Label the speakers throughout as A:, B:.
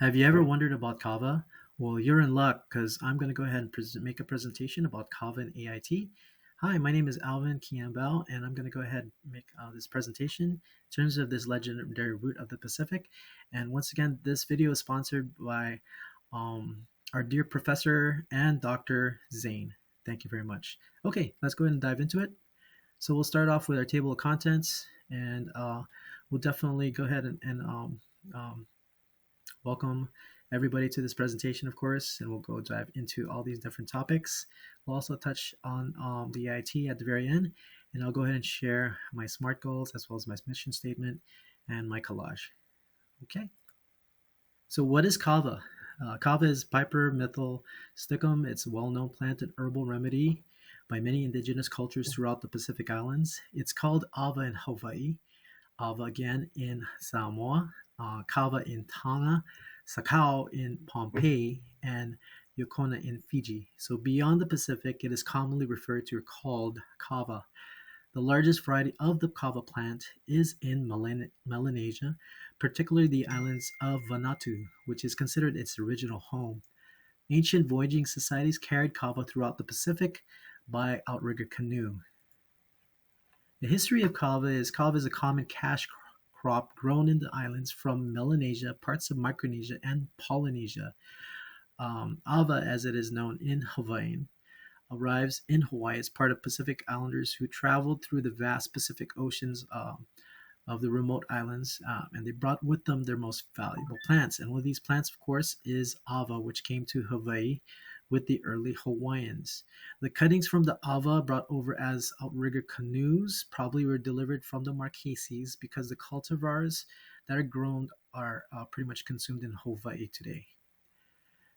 A: Have you ever wondered about Kava? Well, you're in luck because I'm going to go ahead and make a presentation about Kava and AIT. Hi, my name is Alvin Kiambao, and I'm going to go ahead and make this presentation in terms of this legendary root of the Pacific. And once again, this video is sponsored by our dear professor and Dr. Zane. Thank you very much. Okay, let's go ahead and dive into it. So we'll start off with our table of contents, and we'll definitely go ahead and welcome everybody to this presentation, of course, and we'll go dive into all these different topics. We'll also touch on the IT at the very end, and I'll go ahead and share my SMART goals as well as my mission statement and my collage. Okay. So, what is kava? Kava is Piper methyl stickum. It's a well-known plant and herbal remedy by many indigenous cultures throughout the Pacific Islands. It's called ava in Hawaii, ava again in Samoa, kava in Tonga, sakau in Pompeii, and yokona in Fiji. So beyond the Pacific, it is commonly referred to or called kava. The largest variety of the kava plant is in Melanesia, particularly the islands of Vanuatu, which is considered its original home. Ancient voyaging societies carried kava throughout the Pacific by outrigger canoe. The history of kava is a common cash crop grown in the islands from Melanesia, parts of Micronesia, and Polynesia. Ava, as it is known in Hawaiian, arrives in Hawaii as part of Pacific Islanders who traveled through the vast Pacific Oceans of the remote islands, and they brought with them their most valuable plants. And one of these plants, of course, is ava, which came to Hawaii with the early Hawaiians. The cuttings from the ava brought over as outrigger canoes probably were delivered from the Marquesas because the cultivars that are grown are pretty much consumed in Hawaii today.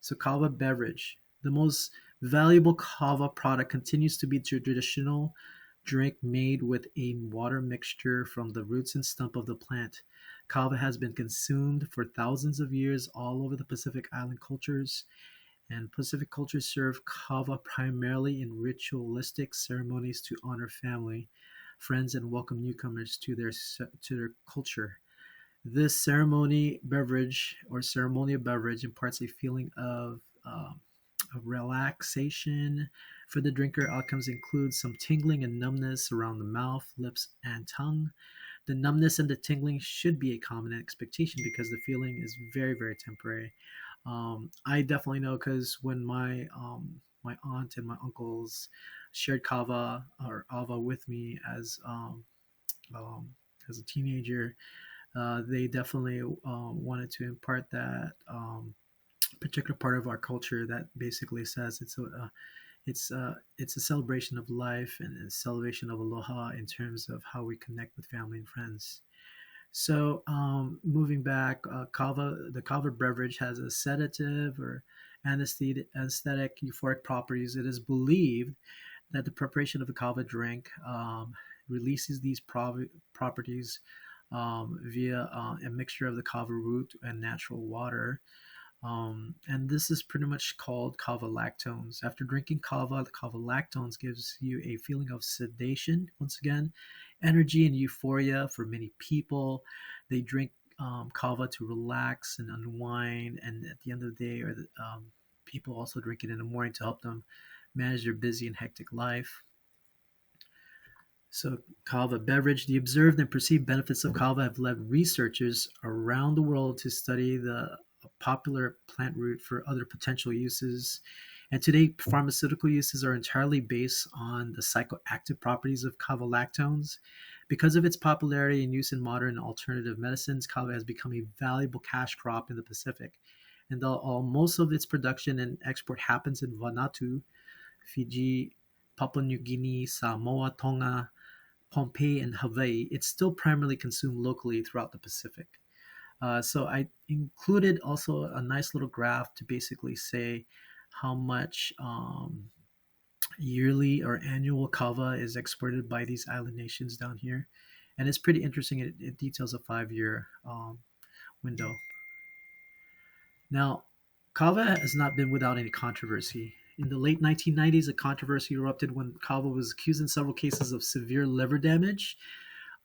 A: So kava beverage. The most valuable kava product continues to be the traditional drink made with a water mixture from the roots and stump of the plant. Kava has been consumed for thousands of years all over the Pacific Island cultures, and Pacific cultures serve kava primarily in ritualistic ceremonies to honor family, friends, and welcome newcomers to their culture. This ceremonial beverage imparts a feeling of relaxation for the drinker. Outcomes include some tingling and numbness around the mouth, lips, and tongue. The numbness and the tingling should be a common expectation because the feeling is very, very temporary. I definitely know because when my aunt and my uncles shared kava or ava with me um, as a teenager, they definitely wanted to impart that particular part of our culture that basically says it's a celebration of life and a celebration of aloha in terms of how we connect with family and friends. So moving back, the kava beverage has a sedative or anesthetic euphoric properties. It is believed that the preparation of the kava drink releases these properties via a mixture of the kava root and natural water. And this is pretty much called kava lactones. After drinking kava, the kava lactones gives you a feeling of sedation, once again, energy and euphoria for many people. They drink kava to relax and unwind, and at the end of the day, people also drink it in the morning to help them manage their busy and hectic life. So, kava beverage. The observed and perceived benefits of kava have led researchers around the world to study the popular plant root for other potential uses. And today, pharmaceutical uses are entirely based on the psychoactive properties of kava lactones. Because of its popularity and use in modern alternative medicines, kava has become a valuable cash crop in the Pacific. And though most of its production and export happens in Vanuatu, Fiji, Papua New Guinea, Samoa, Tonga, Pompeii, and Hawaii, it's still primarily consumed locally throughout the Pacific. So I included also a nice little graph to basically say how much yearly or annual kava is exported by these island nations down here. And it's pretty interesting. It details a 5 year window. Now, kava has not been without any controversy. In the late 1990s, a controversy erupted when kava was accused in several cases of severe liver damage.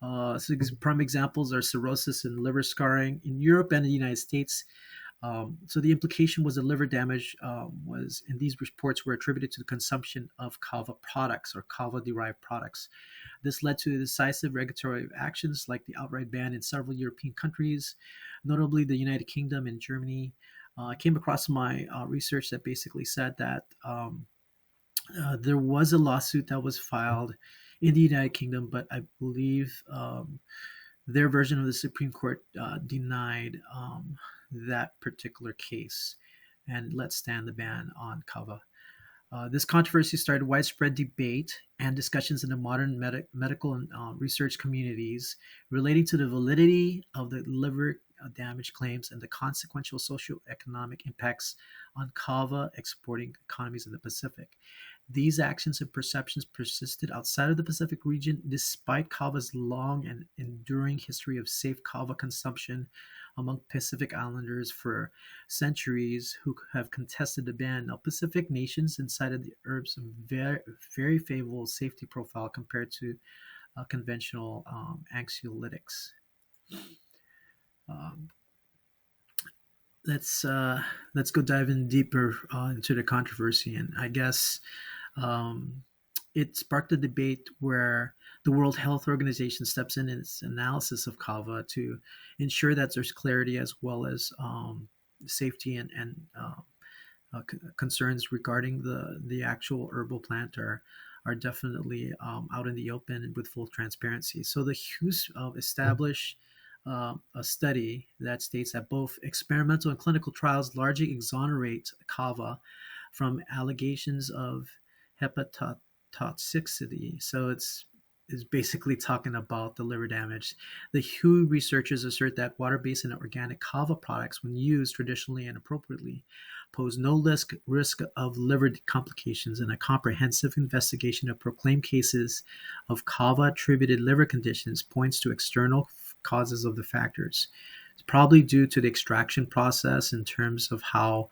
A: So prime examples are cirrhosis and liver scarring. In Europe and the United States, So the implication was the liver damage was, in these reports, were attributed to the consumption of kava products or kava-derived products. This led to decisive regulatory actions like the outright ban in several European countries, notably the United Kingdom and Germany. I came across my research that basically said that there was a lawsuit that was filed in the United Kingdom, but I believe their version of the Supreme Court denied that particular case and let stand the ban on kava. This controversy started widespread debate and discussions in the modern medical and research communities relating to the validity of the liver damage claims and the consequential socioeconomic impacts on kava exporting economies in the Pacific. These actions and perceptions persisted outside of the Pacific region despite kava's long and enduring history of safe kava consumption among Pacific Islanders for centuries who have contested the ban. Now, Pacific nations cited the herb's very favorable safety profile compared to conventional anxiolytics. Um, let's uh, let's go dive in deeper into the controversy, and I guess um, it sparked a debate where the World Health Organization steps in its analysis of kava to ensure that there's clarity as well as safety and concerns regarding the actual herbal plant are definitely out in the open and with full transparency. So the Hughes established a study that states that both experimental and clinical trials largely exonerate kava from allegations of hepatotoxicity. So it's is basically talking about the liver damage. The Hu researchers assert that water-based and organic kava products, when used traditionally and appropriately, pose no risk of liver complications, and a comprehensive investigation of proclaimed cases of kava-attributed liver conditions points to external causes of the factors. It's probably due to the extraction process in terms of how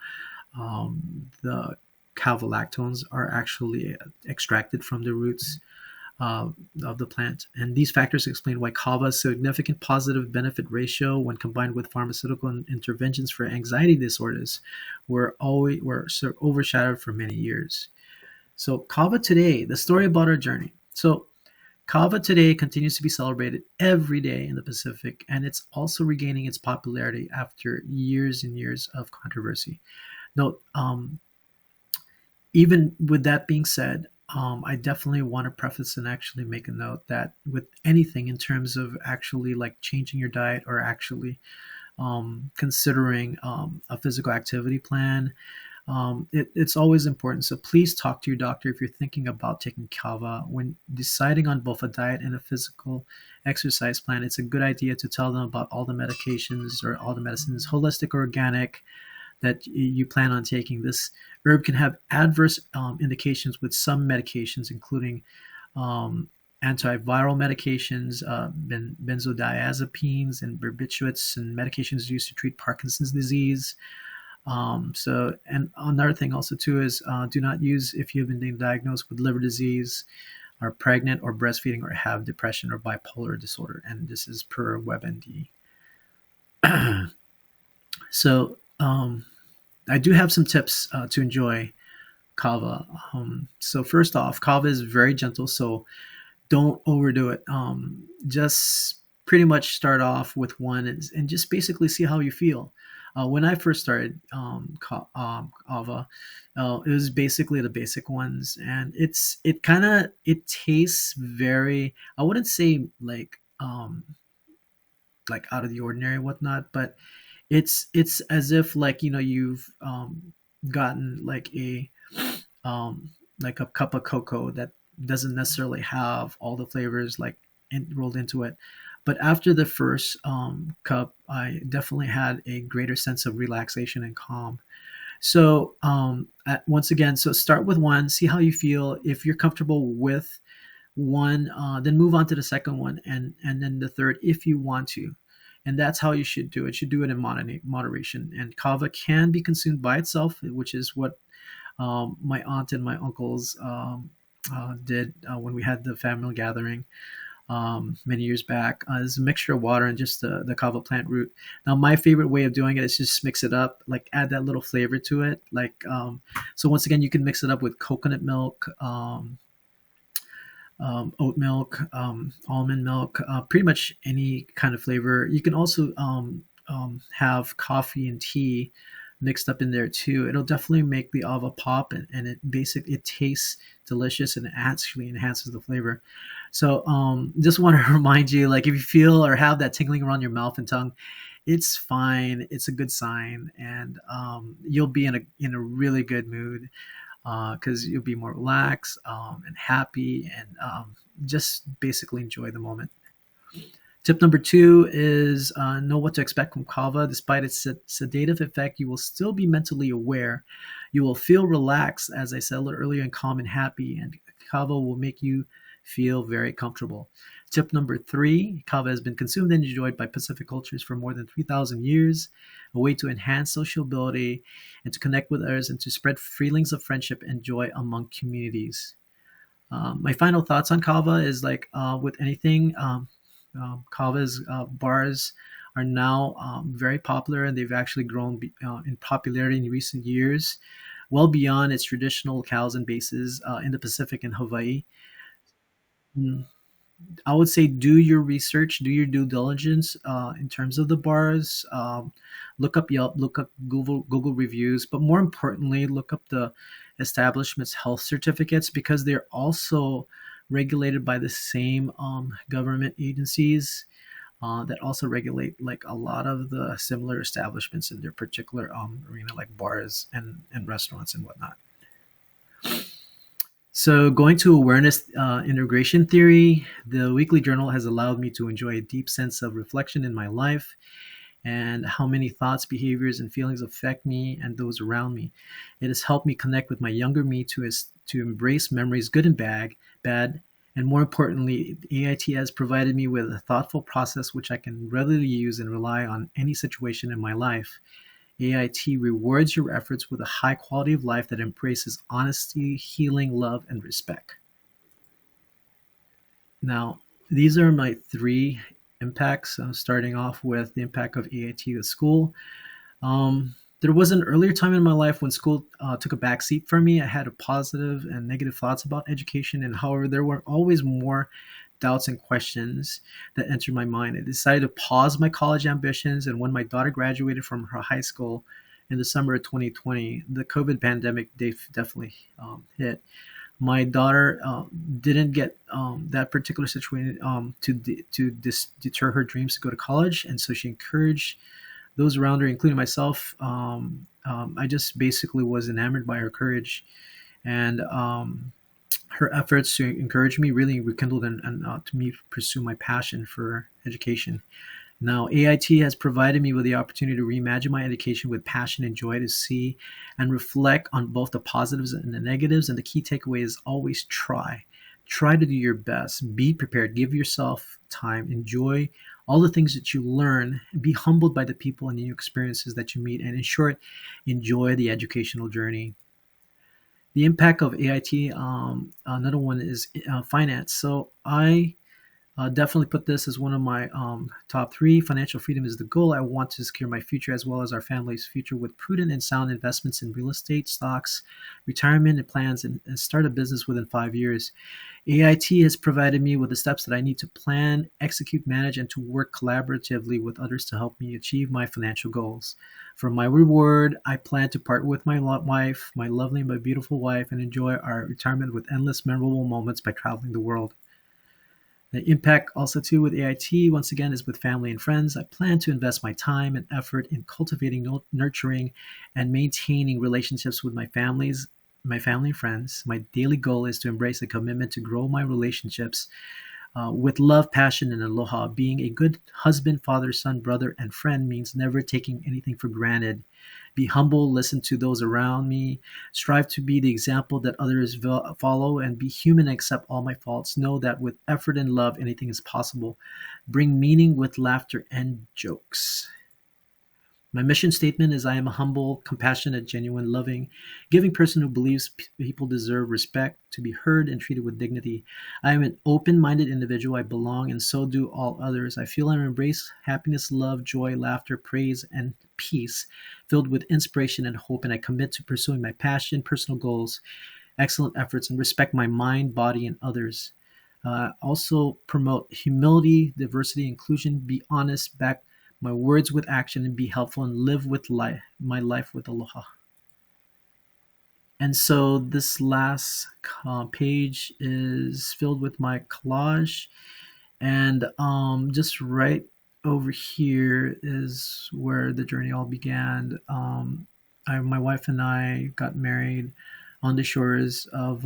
A: the cavolactones are actually extracted from the roots uh, of the plant. And these factors explain why kava's significant positive benefit ratio, when combined with pharmaceutical interventions for anxiety disorders, were overshadowed for many years. So kava today, the story about our journey. So kava today continues to be celebrated every day in the Pacific, and it's also regaining its popularity after years and years of controversy. Note, even with that being said, I definitely want to preface and actually make a note that with anything in terms of actually like changing your diet or actually considering a physical activity plan, it's always important. So please talk to your doctor if you're thinking about taking kava. When deciding on both a diet and a physical exercise plan, it's a good idea to tell them about all the medications or all the medicines, holistic or organic, that you plan on taking. This herb can have adverse indications with some medications, including um, antiviral medications, benzodiazepines, and barbiturates, and medications used to treat Parkinson's disease. And another thing also too is do not use if you've been diagnosed with liver disease, are pregnant or breastfeeding, or have depression or bipolar disorder. And this is per WebMD. So I do have some tips to enjoy kava. So first off, kava is very gentle, so don't overdo it. Just pretty much start off with one and just basically see how you feel. When I first started kava, it was basically the basic ones, and it tastes very. I wouldn't say like out of the ordinary and whatnot, but it's as if like you've gotten like a cup of cocoa that doesn't necessarily have all the flavors rolled into it. But after the first cup, I definitely had a greater sense of relaxation and calm. So once again, so start with one, see how you feel. If you're comfortable with one, then move on to the second one, and then the third if you want to. And that's how you should do it. Should do it in moderation. And kava can be consumed by itself, which is what my aunt and my uncles did when we had the family gathering. many years back. It's a mixture of water and just the kava plant root. Now, my favorite way of doing it is just mix it up, like add that little flavor to it. So once again, you can mix it up with coconut milk, oat milk, almond milk, pretty much any kind of flavor. You can also have coffee and tea mixed up in there too. It'll definitely make the ava pop, and it tastes delicious and it actually enhances the flavor. So just want to remind you, like if you feel or have that tingling around your mouth and tongue, it's fine. It's a good sign, and you'll be in a really good mood because you'll be more relaxed and happy and just basically enjoy the moment. Tip number two is know what to expect from kava. Despite its sedative effect, you will still be mentally aware. You will feel relaxed, as I said a little earlier, and calm and happy. And kava will make you feel very comfortable. Tip number three, kava has been consumed and enjoyed by Pacific cultures for more than 3,000 years, a way to enhance sociability and to connect with others and to spread feelings of friendship and joy among communities. My final thoughts on kava is like with anything, kava's bars are now very popular and they've actually grown in popularity in recent years, well beyond its traditional locales and bases in the Pacific and Hawaii. Mm, I would say do your research, do your due diligence in terms of the bars. Look up Yelp, look up Google reviews, but more importantly, look up the establishment's health certificates because they're also regulated by the same government agencies that also regulate like a lot of the similar establishments in their particular arena, like bars and restaurants and whatnot. So, going to awareness integration theory, the weekly journal has allowed me to enjoy a deep sense of reflection in my life and how many thoughts, behaviors, and feelings affect me and those around me. It has helped me connect with my younger me to embrace memories, good and bad, and more importantly, AIT has provided me with a thoughtful process which I can readily use and rely on any situation in my life. AIT rewards your efforts with a high quality of life that embraces honesty, healing, love, and respect. Now, these are my three impacts, starting off with the impact of AIT to school. There was an earlier time in my life when school took a backseat for me. I had a positive and negative thoughts about education, and however, there were always more doubts and questions that entered my mind. I decided to pause my college ambitions, and when my daughter graduated from her high school in the summer of 2020, the COVID pandemic definitely hit. My daughter didn't get that particular situation deter her dreams to go to college, and so she encouraged those around her, including myself. I just basically was enamored by her courage and her efforts to encourage me really rekindled and to me pursue my passion for education. Now, AIT has provided me with the opportunity to reimagine my education with passion and joy to see and reflect on both the positives and the negatives. And the key takeaway is always try. Try to do your best. Be prepared. Give yourself time. Enjoy all the things that you learn. Be humbled by the people and new experiences that you meet. And in short, enjoy the educational journey. The impact of AIT, another one is finance. So I definitely put this as one of my top three. Financial freedom is the goal. I want to secure my future as well as our family's future with prudent and sound investments in real estate, stocks, retirement and plans, and start a business within 5 years. AIT has provided me with the steps that I need to plan, execute, manage, and to work collaboratively with others to help me achieve my financial goals. For my reward, I plan to part with my wife, my lovely, my beautiful wife, and enjoy our retirement with endless memorable moments by traveling the world. The impact also too with AIT once again is with family and friends. I plan to invest my time and effort in cultivating, nurturing, and maintaining relationships with my family and friends. My daily goal is to embrace a commitment to grow my relationships with love, passion, and aloha. Being a good husband, father, son, brother, and friend means never taking anything for granted. Be humble, listen to those around me, strive to be the example that others follow, and be human and accept all my faults. Know that with effort and love, anything is possible. Bring meaning with laughter and jokes. My mission statement is I am a humble, compassionate, genuine, loving, giving person who believes people deserve respect, to be heard and treated with dignity. I am an open minded individual. I belong, and so do all others. I feel and embrace happiness, love, joy, laughter, praise, and peace, filled with inspiration and hope. And I commit to pursuing my passion, personal goals, excellent efforts, and respect my mind, body, and others. Also promote humility, diversity, inclusion, be honest, back my words with action, and be helpful, and live with life, my life with aloha. And so this last page is filled with my collage. And just right over here is where the journey all began. My wife and I got married on the shores of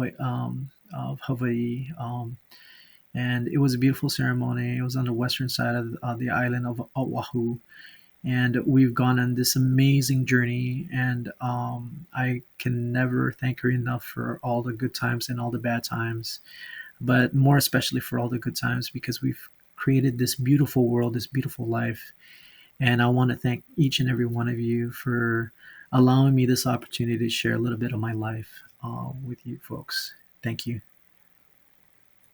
A: Hawaii. And it was a beautiful ceremony. It was on the western side of the island of Oahu, and we've gone on this amazing journey. And I can never thank her enough for all the good times and all the bad times, but more especially for all the good times, because we've created this beautiful world, this beautiful life. And I want to thank each and every one of you for allowing me this opportunity to share a little bit of my life with you folks. Thank you.